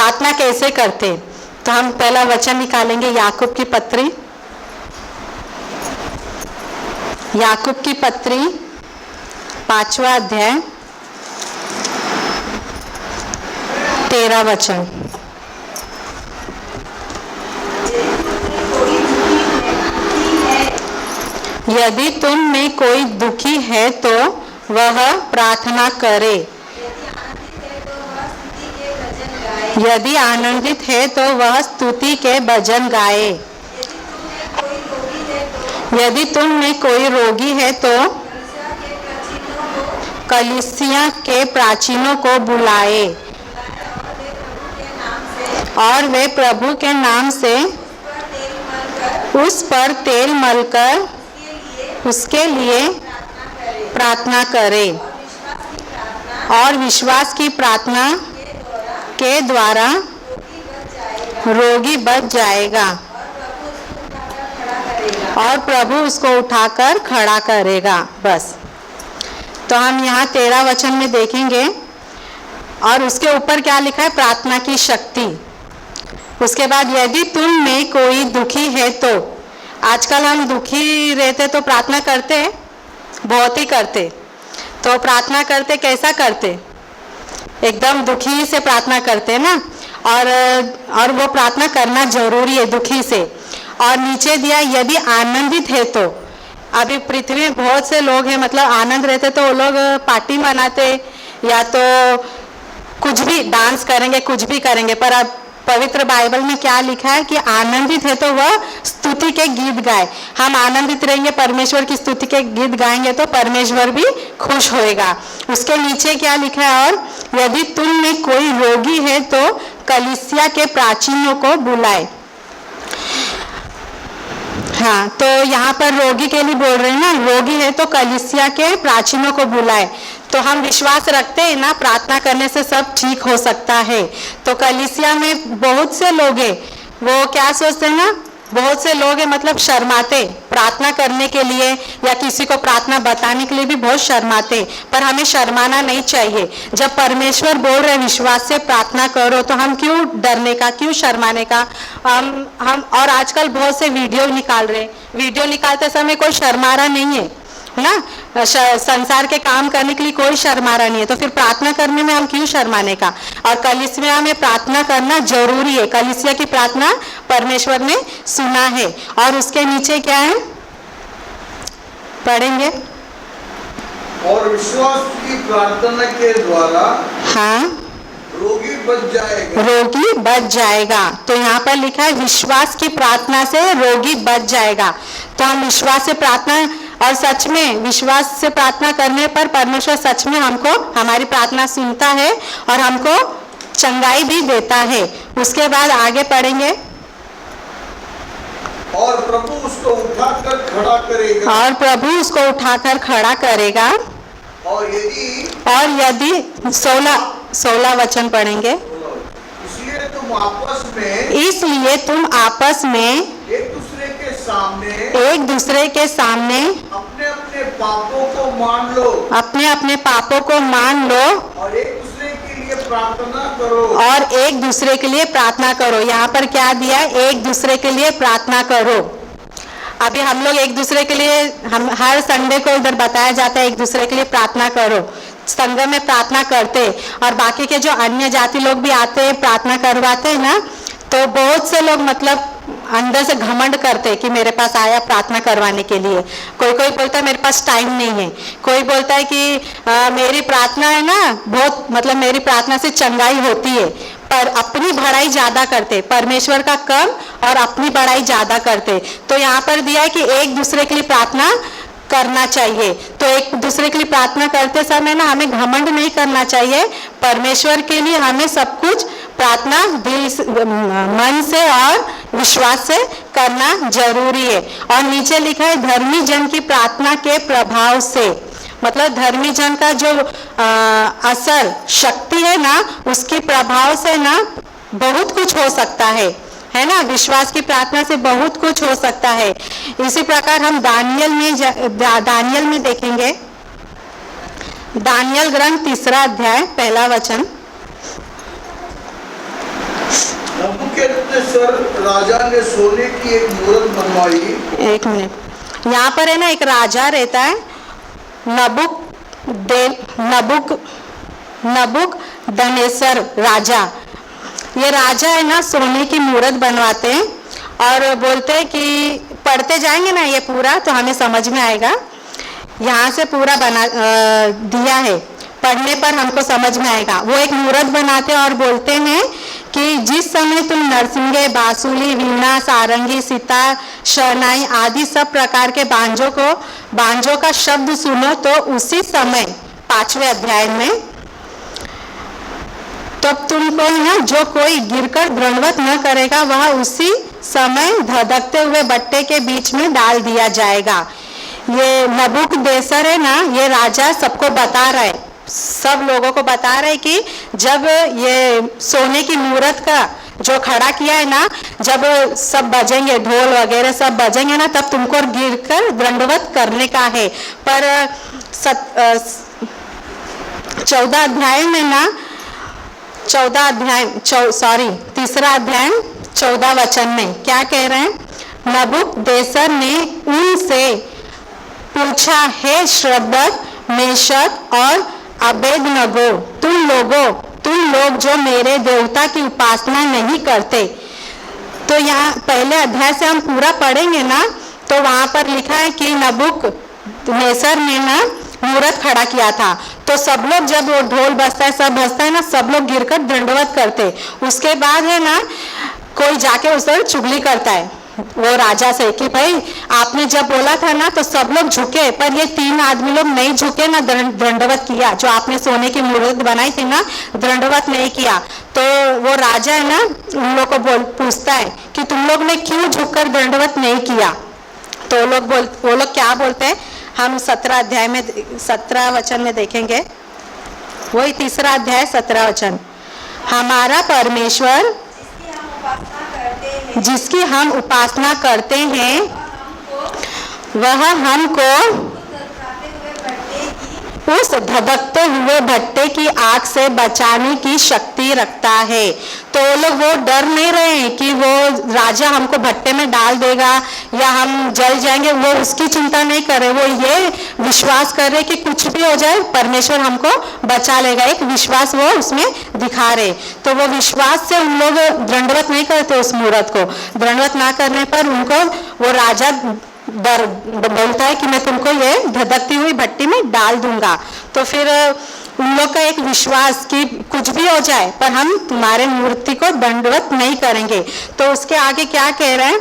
प्रार्थना कैसे करते। तो हम पहला वचन निकालेंगे याकूब की पत्री, याकूब की पत्री 5वां अध्याय 13 वचन। यदि तुम में कोई दुखी है तो वह प्रार्थना करे, यदि आनंदित है तो वह स्तुति के भजन गाए, यदि तुम में कोई रोगी है तो कलीसिया के प्राचीनों को बुलाए और वे प्रभु के नाम से उस पर तेल मलकर उसके लिए प्रार्थना करे और विश्वास की प्रार्थना के द्वारा रोगी बच जाएगा और प्रभु उसको उठाकर खड़ा करेगा। बस। तो हम यहाँ 13 वचन में देखेंगे और उसके ऊपर क्या लिखा है, प्रार्थना की शक्ति। उसके बाद यदि तुम में कोई दुखी है तो, आजकल हम दुखी रहते तो प्रार्थना करते हैं, बहुत ही करते। तो प्रार्थना करते कैसा करते, एकदम दुखी से प्रार्थना करते ना, और वो प्रार्थना करना जरूरी है दुखी से। और नीचे दिया यदि आनंदित है तो, अभी पृथ्वी में बहुत से लोग हैं मतलब आनंद रहते तो वो लोग पार्टी मनाते या तो कुछ भी डांस करेंगे, कुछ भी करेंगे, पर अब पवित्र बाइबल में क्या लिखा है कि आनंदित है तो वह स्तुति के गीत गाए। हम आनंदित रहेंगे, परमेश्वर की स्तुति के गीत गाएंगे तो परमेश्वर भी खुश होएगा। उसके नीचे क्या लिखा है, और यदि तुम में कोई रोगी है तो कलीसिया के प्राचीनों को बुलाए। हाँ, तो यहाँ पर रोगी के लिए बोल रहे हैं ना, रोगी है तो कलीसिया के प्राचीनों को बुलाए। तो हम विश्वास रखते हैं ना, प्रार्थना करने से सब ठीक हो सकता है। तो कलीसिया में बहुत से लोग हैं, वो क्या सोचते हैं ना, बहुत से लोग हैं मतलब शर्माते प्रार्थना करने के लिए या किसी को प्रार्थना बताने के लिए भी बहुत शर्माते, पर हमें शर्माना नहीं चाहिए। जब परमेश्वर बोल रहे विश्वास से प्रार्थना करो तो हम क्यों डरने का, क्यों शर्माने का। हम और आजकल बहुत से वीडियो निकाल रहे, वीडियो निकालते समय कोई शर्मा रहा नहीं है ना, संसार के काम करने के लिए कोई शर्मा रहा नहीं है, तो फिर प्रार्थना करने में हम क्यों शर्माने का। और कलीसिया में प्रार्थना करना जरूरी है, कलीसिया की प्रार्थना परमेश्वर ने सुना है। और उसके नीचे क्या है, पढ़ेंगे, और विश्वास की प्रार्थना के द्वारा हाँ रोगी बच जाएगा, रोगी बच जाएगा। तो यहाँ पर लिखा है विश्वास की प्रार्थना से रोगी बच जाएगा। तो हम विश्वास से प्रार्थना, और सच में विश्वास से प्रार्थना करने पर परमेश्वर सच में हमको हमारी प्रार्थना सुनता है और हमको चंगाई भी देता है। उसके बाद आगे पढ़ेंगे, और प्रभु उसको उठाकर खड़ा करेगा, और प्रभु उसको उठाकर खड़ा करेगा। और यदि 16 वचन पढ़ेंगे, इसलिए तुम आपस में एक दूसरे के सामने अपने अपने पापों को मान लो, अपने अपने पापों को मान लो और एक दूसरे के लिए प्रार्थना करो, और एक दूसरे के लिए प्रार्थना करो। यहाँ पर क्या दिया, एक दूसरे के लिए प्रार्थना करो। अभी हम लोग एक दूसरे के लिए, हम हर संडे को इधर बताया जाता है एक दूसरे के लिए प्रार्थना करो, संघ में प्रार्थना करते, और बाकी के जो अन्य जाति लोग भी आते हैं प्रार्थना करवाते हैं ना, तो बहुत से लोग मतलब अंदर से घमंड करते कि मेरे पास आया प्रार्थना करवाने के लिए। कोई कोई बोलता है मेरे पास टाइम नहीं है, कोई बोलता है कि मेरी प्रार्थना है ना बहुत, मतलब मेरी प्रार्थना से चंगाई होती है, पर अपनी बड़ाई ज्यादा करते, परमेश्वर का कम और अपनी बड़ाई ज्यादा करते। तो यहाँ पर दिया है कि एक दूसरे के लिए प्रार्थना करना चाहिए। तो एक दूसरे के लिए प्रार्थना करते समय ना हमें घमंड नहीं करना चाहिए, परमेश्वर के लिए हमें सब कुछ प्रार्थना दिल मन से और विश्वास से करना जरूरी है। और नीचे लिखा है धर्मी जन की प्रार्थना के प्रभाव से, मतलब धर्मी जन का जो असल शक्ति है ना, उसके प्रभाव से ना बहुत कुछ हो सकता है ना, विश्वास की प्रार्थना से बहुत कुछ हो सकता है। इसी प्रकार हम दानियल में देखेंगे, दानियल ग्रंथ 3 अध्याय 1 वचन। नबूकदनेस्सर राजा ने सोने की एक मूरत बनवाई। एक मिनट, यहाँ पर है ना एक राजा रहता है, नबूकदनेस्सर राजा। ये राजा है ना सोने की मूरत बनवाते हैं और बोलते हैं कि पढ़ते जाएंगे ना ये पूरा तो हमें समझ में आएगा। यहाँ से पूरा बना दिया है, पढ़ने पर हमको समझ में आएगा। वो एक मूरत बनाते हैं और बोलते हैं कि जिस समय तुम नरसिंगे, बांसुरी, वीणा, सारंगी, सितार, शहनाई आदि सब प्रकार के बांजों का शब्द सुनो तो उसी समय 5वें अध्याय में तब तुमको ना जो कोई गिरकर दंडवत न करेगा वह उसी समय धधकते हुए भट्टे के बीच में डाल दिया जाएगा। ये नबूकदनेस्सर है ना, ये राजा सबको बता रहा है, सब लोगों को बता रहे कि जब ये सोने की मूरत का जो खड़ा किया है ना, जब सब बजेंगे, ढोल वगैरह सब बजेंगे ना, तब तुमको गिरकर दंडवत करने का है। पर 14 अध्याय में ना, 3 अध्याय 14 वचन में क्या कह रहे हैं? नबूकदनेस्सर ने उनसे पूछा, हे शद्रक, मेशक और अबेदनगो, तुम लोग जो मेरे देवता की उपासना नहीं करते। तो यहाँ पहले अध्याय से हम पूरा पढ़ेंगे ना, तो वहां पर लिखा है कि नबूकदनेस्सर ने ना मूरत खड़ा किया था, तो सब लोग जब वो ढोल बजता है, सब बजता है ना, सब लोग गिरकर दंडवत करते। उसके बाद है ना कोई जाके उस पर चुगली करता है वो राजा से कि भाई आपने जब बोला था ना तो सब लोग झुके, पर ये 3 आदमी लोग नहीं झुके ना दंडवत किया, जो आपने सोने की मूर्त बनाई थी ना, दंडवत नहीं किया। तो वो राजा है ना उन लोग को पूछता है कि तुम लोग ने क्यों झुककर दंडवत नहीं किया। तो वो लोग क्या बोलते हैं, हम 17 अध्याय में 17 वचन में देखेंगे, वही 3 अध्याय 17 वचन। हमारा परमेश्वर जिसकी हम उपासना करते हैं वह हमको उस धधकते हुए भट्टे की आग से बचाने की शक्ति रखता है। तो वो डर नहीं रहे हैं कि वो राजा हमको भट्टे में डाल देगा या हम जल जाएंगे, वो उसकी चिंता नहीं कर रहे, वो ये विश्वास कर रहे कि कुछ भी हो जाए परमेश्वर हमको बचा लेगा, एक विश्वास वो उसमें दिखा रहे। तो वो विश्वास से उन लोग दंडवत नहीं करते, उस मूरत को दंडवत ना करने पर उनको वो राजा बोलता है कि मैं तुमको ये धधकती हुई भट्टी में डाल दूंगा। तो फिर उन लोग का एक विश्वास कि कुछ भी हो जाए पर हम तुम्हारे मूर्ति को दंडवत नहीं करेंगे। तो उसके आगे क्या कह रहे हैं,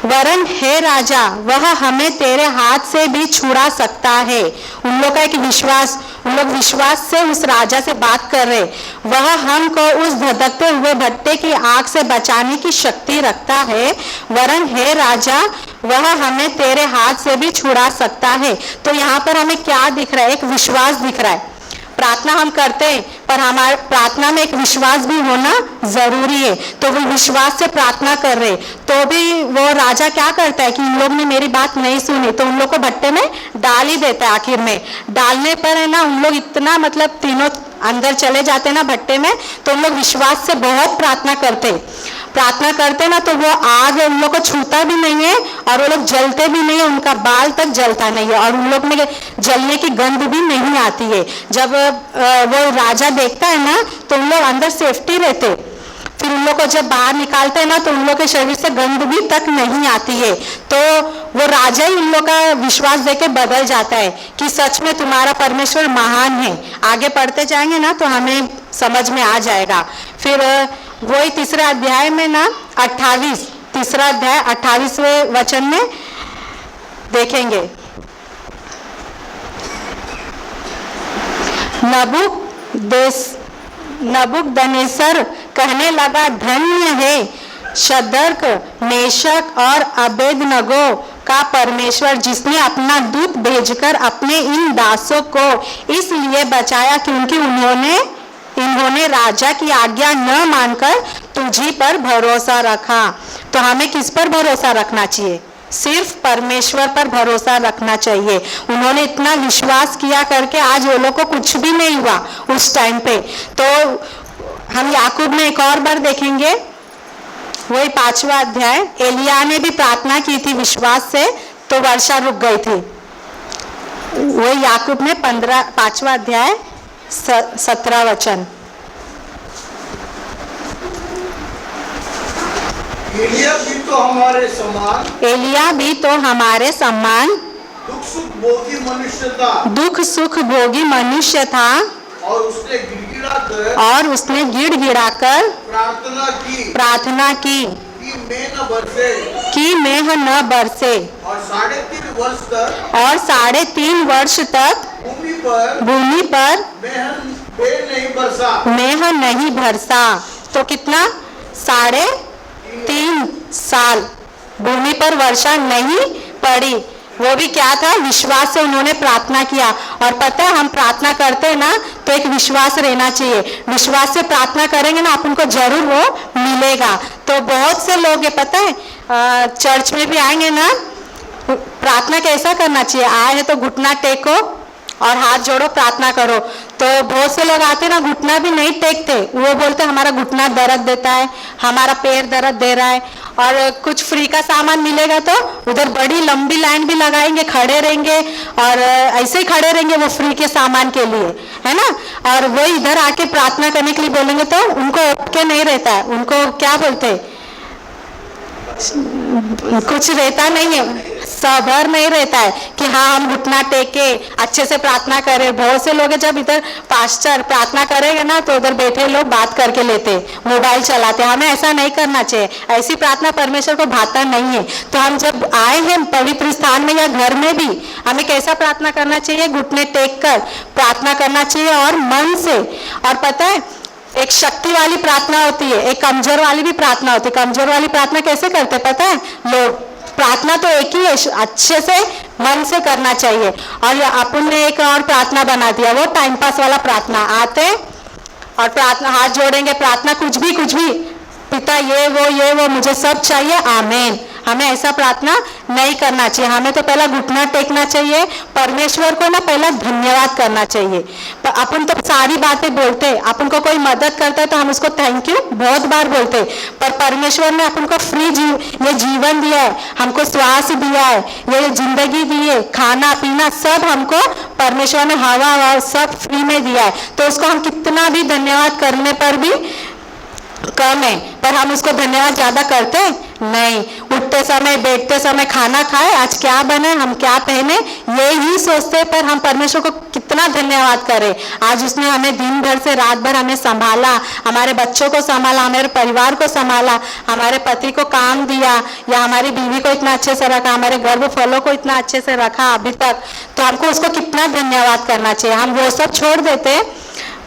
वरन हे राजा वह हमें तेरे हाथ से भी छुड़ा सकता है। उन लोग का एक विश्वास, उन लोग विश्वास से उस राजा से बात कर रहे, वह हमको उस धधकते हुए भट्टे की आग से बचाने की शक्ति रखता है। वरन हे राजा वह हमें तेरे हाथ से भी छुड़ा सकता है। तो यहाँ पर हमें क्या दिख रहा है, एक विश्वास दिख रहा है। प्रार्थना हम करते हैं पर हमारे प्रार्थना में एक विश्वास भी होना जरूरी है। तो वो विश्वास से प्रार्थना कर रहे, तो भी वो राजा क्या करता है कि इन लोग ने मेरी बात नहीं सुनी, तो उन लोग को भट्टे में डाल ही देता है। आखिर में डालने पर है ना उन लोग इतना मतलब तीनों अंदर चले जाते ना भट्टे में, तो उन लोग विश्वास से बहुत प्रार्थना करते ना, तो वो आग उन लोग को छूता भी नहीं है और वो लोग जलते भी नहीं है, उनका बाल तक जलता नहीं है और उन लोग में जलने की गंध भी नहीं आती है। जब वो राजा देखता है ना तो उन लोग अंदर सेफ्टी रहते, फिर उन लोग को जब बाहर निकालते हैं ना तो उन लोग के शरीर से गंध भी तक नहीं आती है। तो वो राजा ही उन लोग का विश्वास देके बदल जाता है कि सच में तुम्हारा परमेश्वर महान है। आगे पढ़ते जाएंगे ना तो हमें समझ में आ जाएगा। फिर वही 3 अध्याय में ना 3 अध्याय 28वें वचन में देखेंगे, नबूकदनेस्सर कहने लगा, धन्य है शद्रक, मेशक और अबेदनगो का परमेश्वर जिसने अपना दूत भेजकर अपने इन दासों को इसलिए बचाया क्योंकि इन्होंने राजा की आज्ञा न मानकर तुझी पर भरोसा रखा। तो हमें किस पर भरोसा रखना चाहिए? सिर्फ परमेश्वर पर भरोसा रखना चाहिए। उन्होंने इतना विश्वास किया करके आज वो लोग को कुछ भी नहीं हुआ उस टाइम पे। तो हम याकूब में एक और बार देखेंगे, वही 5वां अध्याय। एलिया ने भी प्रार्थना की थी विश्वास से, तो वर्षा रुक गई थी। वही याकूब में 5वां अध्याय 17 वचन। एलिया भी तो हमारे समान, एलिया भी तो हमारे समान दुख सुख भोगी मनुष्य था, दुख सुख भोगी मनुष्य था, और उसने गिड़गिड़ा कर प्रार्थना की कि मैं न बरसे, कि मेघ न बरसे, और 3.5 वर्ष तक भूमि पर मेघ नहीं बरसा। तो कितना? 3.5 साल भूमि पर वर्षा नहीं पड़ी। वो भी क्या था? विश्वास से उन्होंने प्रार्थना किया। और पता है, हम प्रार्थना करते हैं ना, तो एक विश्वास रहना चाहिए। विश्वास से प्रार्थना करेंगे ना, अपन को जरूर वो मिलेगा। तो बहुत से लोग ये पता है, चर्च में भी आएंगे ना, प्रार्थना कैसा करना चाहिए? आए हैं तो घुटना टेको और हाथ जोड़ो, प्रार्थना करो। तो बहुत से लोग आते ना, घुटना भी नहीं टेकते, वो बोलते हमारा घुटना दर्द देता है, हमारा पैर दर्द दे रहा है। और कुछ फ्री का सामान मिलेगा तो उधर बड़ी लंबी लाइन भी लगाएंगे, खड़े रहेंगे, और ऐसे ही खड़े रहेंगे वो फ्री के सामान के लिए, है ना। और वो इधर आके प्रार्थना करने के लिए बोलेंगे तो उनको ओके नहीं रहता है, उनको क्या बोलते हैं, कुछ रहता नहीं है, सबर नहीं रहता है कि हाँ हम घुटना टेक के अच्छे से प्रार्थना करें। बहुत से लोग जब इधर पास्टर प्रार्थना करेंगे ना, तो उधर बैठे लोग बात करके लेते, मोबाइल चलाते। हमें ऐसा नहीं करना चाहिए, ऐसी प्रार्थना परमेश्वर को भाता नहीं है। तो हम जब आए हैं पवित्र स्थान में या घर में भी, हमें कैसा प्रार्थना करना चाहिए? घुटने टेक कर प्रार्थना करना चाहिए, और मन से। और पता है, एक शक्ति वाली प्रार्थना होती है, एक कमजोर वाली भी प्रार्थना होती है। कमजोर वाली प्रार्थना कैसे करते पता है लोग? प्रार्थना तो एक ही है, अच्छे से मन से करना चाहिए। और अपन ने एक और प्रार्थना बना दिया, वो टाइम पास वाला प्रार्थना। आते और प्रार्थना हाथ जोड़ेंगे, प्रार्थना कुछ भी पिता ये वो मुझे सब चाहिए, आमीन। हमें ऐसा प्रार्थना नहीं करना चाहिए। हमें तो पहला घुटना टेकना चाहिए, परमेश्वर को ना पहला धन्यवाद करना चाहिए। अपन तो सारी बातें बोलते, अपन को कोई मदद करता है तो हम उसको थैंक यू बहुत बार बोलते, पर परमेश्वर ने अपन को फ्री ये जीवन दिया है, हमको श्वास दिया है, ये जिंदगी दी है, खाना पीना सब हमको परमेश्वर ने हवा सब फ्री में दिया है। तो उसको हम कितना भी धन्यवाद करने पर भी कम है, पर हम उसको धन्यवाद ज्यादा करते नहीं। उठते समय बैठते समय खाना खाए, आज क्या बने, हम क्या पहने, ये ही सोचते, पर हम परमेश्वर को कितना धन्यवाद करें। आज उसने हमें दिन भर से रात भर हमें संभाला, हमारे बच्चों को संभाला, हमारे परिवार को संभाला, हमारे पति को काम दिया, या हमारी बीवी को इतना अच्छे से रखा, हमारे गर्भफलों को इतना अच्छे से रखा अभी तक। तो हमको उसको कितना धन्यवाद करना चाहिए। हम वो सब छोड़ देते,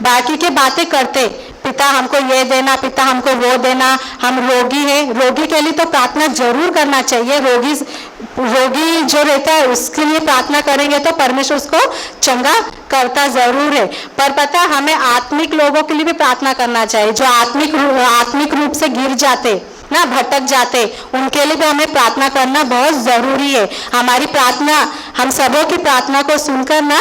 बाकी के बातें करते, पिता हमको ये देना, पिता हमको वो देना। हम रोगी हैं, रोगी के लिए तो प्रार्थना जरूर करना चाहिए। रोगी जो रहता है उसके लिए प्रार्थना करेंगे तो परमेश्वर उसको चंगा करता जरूर है। पर पता है, हमें आत्मिक लोगों के लिए भी प्रार्थना करना चाहिए, जो आत्मिक रूप से गिर जाते ना, भटक जाते, उनके लिए भी हमें प्रार्थना करना बहुत जरूरी है। हमारी प्रार्थना, हम सबों की प्रार्थना को सुनकर ना,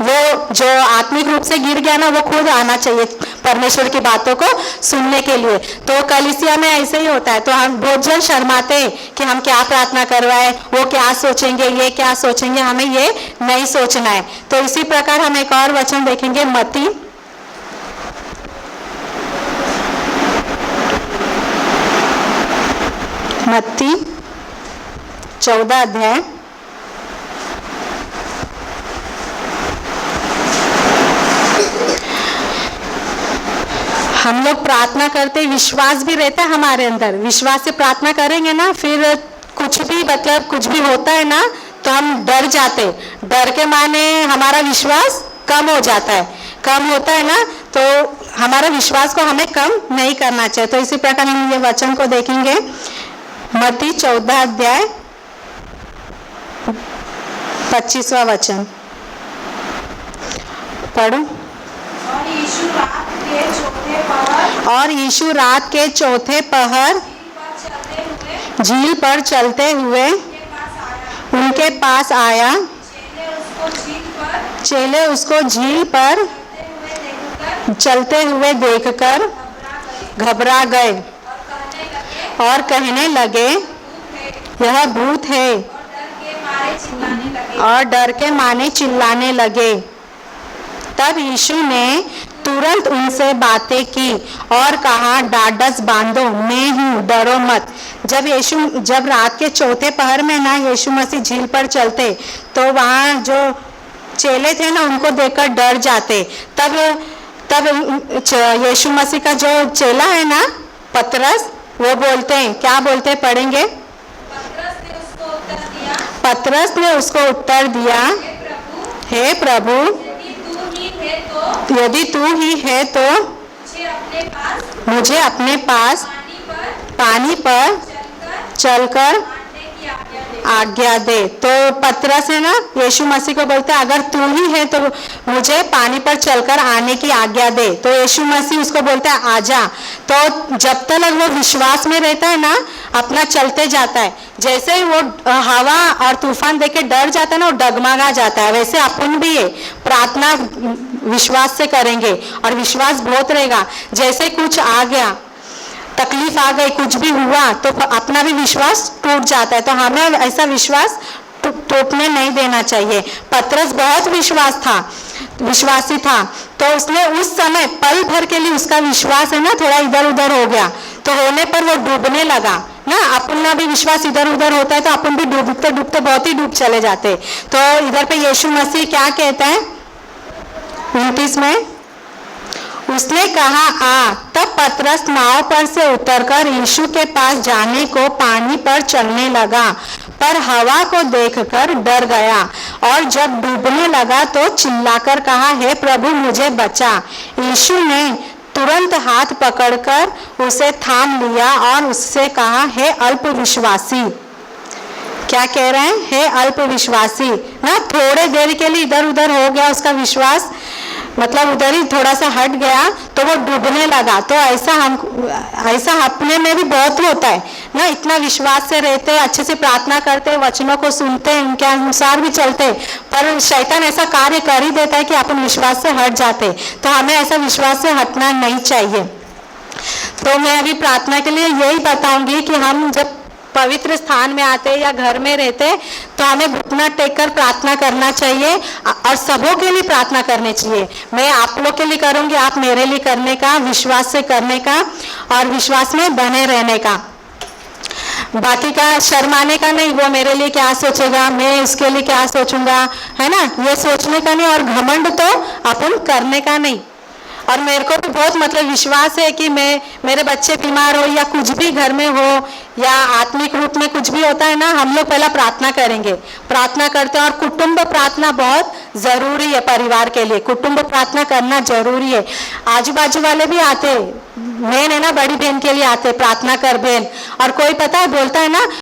वो जो आत्मिक रूप से गिर गया ना, वो खुद आना चाहिए परमेश्वर की बातों को सुनने के लिए। तो कलीसिया में ऐसे ही होता है, तो हम बहुत जन शर्माते हैं कि हम क्या प्रार्थना करवाए, वो क्या सोचेंगे, ये क्या सोचेंगे, हमें ये नहीं सोचना है। तो इसी प्रकार हम एक और वचन देखेंगे, मत्ती 14 अध्याय। हम लोग प्रार्थना करते, विश्वास भी रहता है हमारे अंदर, विश्वास से प्रार्थना करेंगे ना, फिर कुछ भी मतलब कुछ भी होता है ना, तो हम डर जाते, डर के माने हमारा विश्वास कम हो जाता है, कम होता है ना, तो हमारा विश्वास को हमें कम नहीं करना चाहिए। तो इसी प्रकार हम ये वचन को देखेंगे, मत्ती 14 अध्याय 25वां वचन पढ़ो। और यीशु रात के चौथे पहर झील पर चलते हुए उनके पास आया। चेले उसको झील पर चलते हुए देखकर घबरा गए और कहने लगे यह भूत है और डर के मारे चिल्लाने लगे। तब यीशु ने तुरंत उनसे बातें की और कहा, ढाढ़स बांधो, मैं हूँ, डरो मत। जब रात के चौथे पहर में ना यीशु मसीह झील पर चलते तो वहाँ जो चेले थे ना उनको देखकर डर जाते। तब यीशु मसीह का जो चेला है ना पतरस, वो बोलते हैं, क्या बोलते हैं, पढ़ेंगे। पतरस ने उसको उत्तर दिया, हे प्रभु, यदि तू ही है तो मुझे अपने पास पानी पर चलकर आज्ञा दे। तो पतरस है ना यीशु मसीह को बोलते हैं, अगर तू ही है तो मुझे पानी पर चलकर आने की आज्ञा दे। तो यीशु मसीह उसको बोलता है, आजा। तो जब तक वो विश्वास में रहता है ना, अपना चलते जाता है। जैसे ही वो हवा और तूफान देख के डर जाता है ना, वो डगमगा जाता है। वैसे अपन भी ये प्रार्थना विश्वास से करेंगे और विश्वास बहुत रहेगा। जैसे कुछ आ गया, तकलीफ आ गई, कुछ भी हुआ, तो अपना भी विश्वास टूट जाता है। तो हमें ऐसा विश्वास टूटने नहीं देना चाहिए। पतरस बहुत विश्वासी था, तो उसने उस समय पल भर के लिए उसका विश्वास है ना थोड़ा इधर उधर हो गया, तो होने पर वो डूबने लगा ना। अपना भी विश्वास इधर उधर होता है तो अपन भी डूबते डूबते बहुत ही डूब चले जाते। तो इधर पे यीशु मसीह क्या कहता है 29 में, उसने कहा, आ। तब पतरस नाव पर से उतरकर यीशु के पास जाने को पानी पर चलने लगा, पर हवा को देखकर डर गया और जब डूबने लगा तो चिल्लाकर कहा, हे प्रभु, मुझे बचा। यीशु ने तुरंत हाथ पकड़कर उसे थाम लिया और उससे कहा, हे अल्पविश्वासी। क्या कह रहे हैं, हे अल्पविश्वासी ना। थोड़े देर के लिए इधर उधर हो गया उसका विश्वास, मतलब उधर ही थोड़ा सा हट गया तो वो डूबने लगा। तो ऐसा अपने में भी बहुत होता है ना। इतना विश्वास से रहते, अच्छे से प्रार्थना करते, वचनों को सुनते, उनके अनुसार भी चलते, पर शैतान ऐसा कार्य कर ही देता है कि अपन विश्वास से हट जाते। तो हमें ऐसा विश्वास से हटना नहीं चाहिए। तो मैं अभी प्रार्थना के लिए यही बताऊंगी कि हम जब पवित्र स्थान में आते या घर में रहते तो हमें घुटना टेक कर प्रार्थना करना चाहिए और सबों के लिए प्रार्थना करनी चाहिए। मैं आप लोग के लिए करूंगी, आप मेरे लिए करने का, विश्वास से करने का और विश्वास में बने रहने का। बाकी का शर्माने का नहीं, वो मेरे लिए क्या सोचेगा, मैं उसके लिए क्या सोचूंगा, है ना, ये सोचने का नहीं। और घमंड तो अपन करने का नहीं। और मेरे को भी बहुत मतलब विश्वास है कि मेरे बच्चे बीमार हो या कुछ भी घर में हो या आत्मिक रूप में कुछ भी होता है ना, हम लोग पहला प्रार्थना करेंगे, प्रार्थना करते हैं। और कुटुंब प्रार्थना बहुत ज़रूरी है परिवार के लिए, कुटुंब प्रार्थना करना जरूरी है। आजू बाजू वाले भी आते, बहन है ना, बड़ी बहन के लिए आते, प्रार्थना कर बहन। और कोई पता है बोलता है ना,